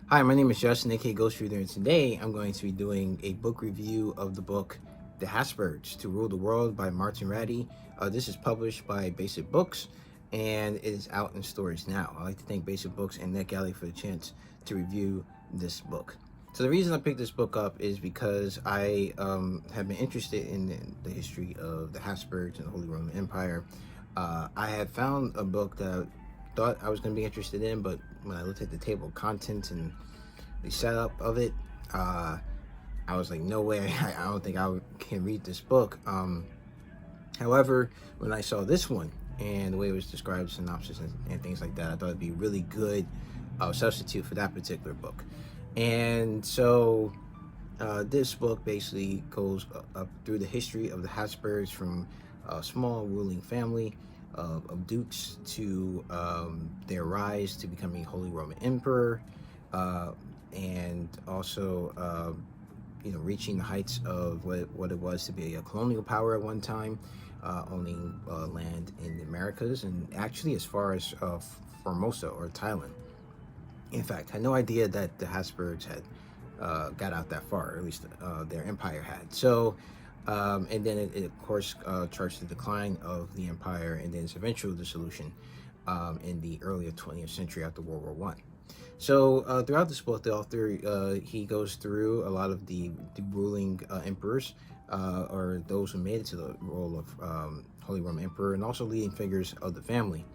Hi, my name is Justin, aka Ghost Reader, and today I'm going to be doing a book review of the book The Habsburgs to Rule the World by Martyn Rady. This is published by Basic Books and it is out in stores now. I'd like to thank Basic Books and NetGalley for the chance to review this book. So the reason I picked this book up is because I have been interested in the history of the Habsburgs and the Holy Roman Empire. I had found a book that thought I was going to be interested in, but when I looked at the table of contents and the setup of it, I was like, no way, I don't think can read this book. However, when I saw this one and the way it was described, synopsis and things like that, I thought it'd be a really good substitute for that particular book. And so this book basically goes up through the history of the Habsburgs from a small ruling family of dukes to their rise to becoming Holy Roman Emperor, uh, and also reaching the heights of what it was to be a colonial power at one time, owning land in the Americas and actually as far as Formosa or Thailand. In fact, I had no idea that the Habsburgs had got out that far, or at least their empire had. So, and then it of course charts the decline of the empire and then its eventual dissolution in the earlier 20th century after World War One. So throughout this book, the author he goes through a lot of the ruling emperors, or those who made it to the role of Holy Roman Emperor, and also leading figures of the family,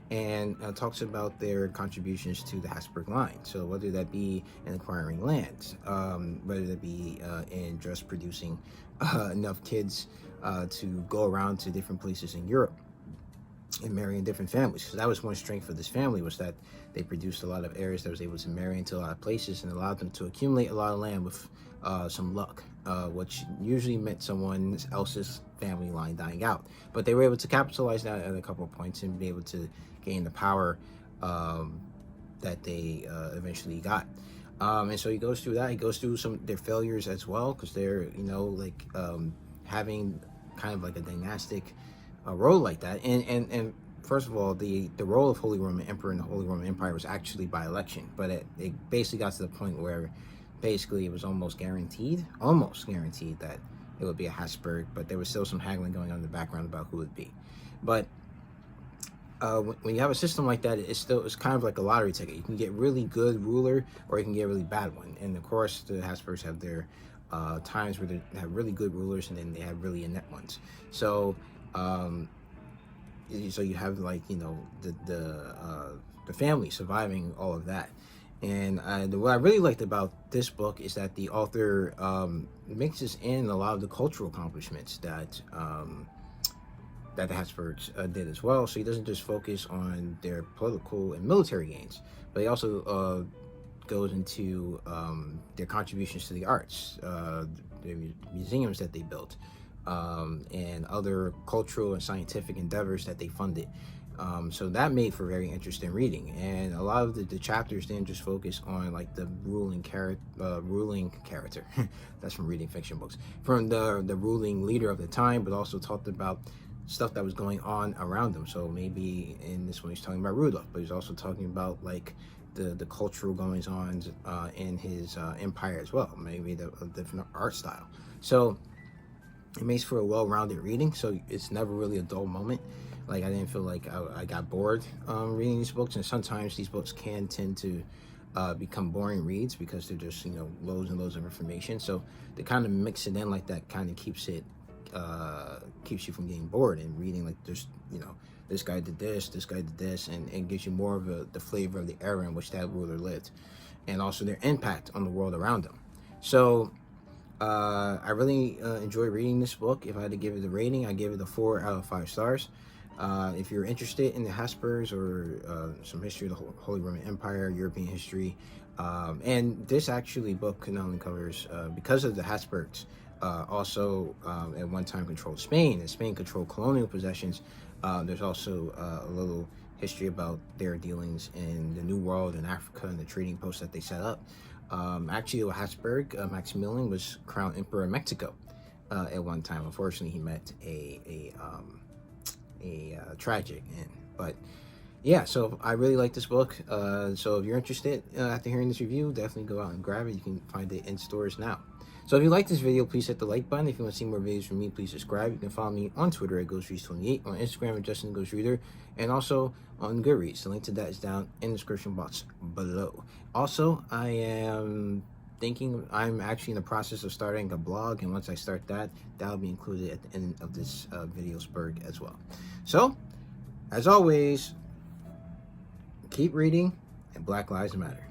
and talks about their contributions to the Habsburg line. So whether that be in acquiring lands, whether that be in just producing enough kids to go around to different places in Europe and marrying different families. So that was one strength for this family, was that they produced a lot of heirs that was able to marry into a lot of places and allowed them to accumulate a lot of land with some luck, which usually meant someone else's family line dying out. But they were able to capitalize that at a couple of points and be able to gain the power that they eventually got. And so he goes through that. He goes through some their failures as well, because they're having kind of like a dynastic role like that. And first of all, the role of Holy Roman Emperor in the Holy Roman Empire was actually by election, but it basically got to the point where basically it was almost guaranteed that it would be a Habsburg, but there was still some haggling going on in the background about who it would be. But when you have a system like that, it's kind of like a lottery ticket. You can get really good ruler, or you can get a really bad one. And of course, the Habsburgs have their times where they have really good rulers, and then they have really inept ones. So so you have the family surviving all of that. And what I really liked about this book is that the author mixes in a lot of the cultural accomplishments that the Habsburgs did as well. So he doesn't just focus on their political and military gains, but he also goes into their contributions to the arts, the museums that they built, and other cultural and scientific endeavors that they funded. So that made for very interesting reading, and a lot of the chapters didn't just focus on like the ruling character. That's from reading fiction books, from the ruling leader of the time, but also talked about stuff that was going on around them. So maybe in this one he's talking about Rudolph, but he's also talking about like the cultural goings on in his empire as well. Maybe the different art style. So it makes for a well-rounded reading. So it's never really a dull moment. Like I didn't feel like I got bored reading these books, and sometimes these books can tend to become boring reads because they're just loads and loads of information. So to kind of mix it in like that kind of keeps you from getting bored and reading like there's this guy did this, and gives you more of the flavor of the era in which that ruler lived, and also their impact on the world around them. So I really enjoy reading this book. If I had to give it a rating, I give it a 4 out of 5 stars. If you're interested in the Habsburgs or some history of the Holy Roman Empire, European history, and this actually book not only covers, because of the Habsburgs, also at one time controlled Spain, and Spain controlled colonial possessions. There's also a little history about their dealings in the New World in Africa and the trading posts that they set up. Actually, Habsburg, Maximilian was crowned emperor of Mexico at one time. Unfortunately, he met a tragic end. But yeah, so I really like this book. So if you're interested after hearing this review, definitely go out and grab it. You can find it in stores now. So if you like this video, please hit the like button. If you want to see more videos from me, please subscribe. You can follow me on Twitter at GhostReads28, on Instagram at JustinGhostReader, and also on Goodreads. The link to that is down in the description box below. Also, I'm actually in the process of starting a blog, and once I start that, that'll be included at the end of this video spurt as well. So, as always, keep reading, and Black Lives Matter.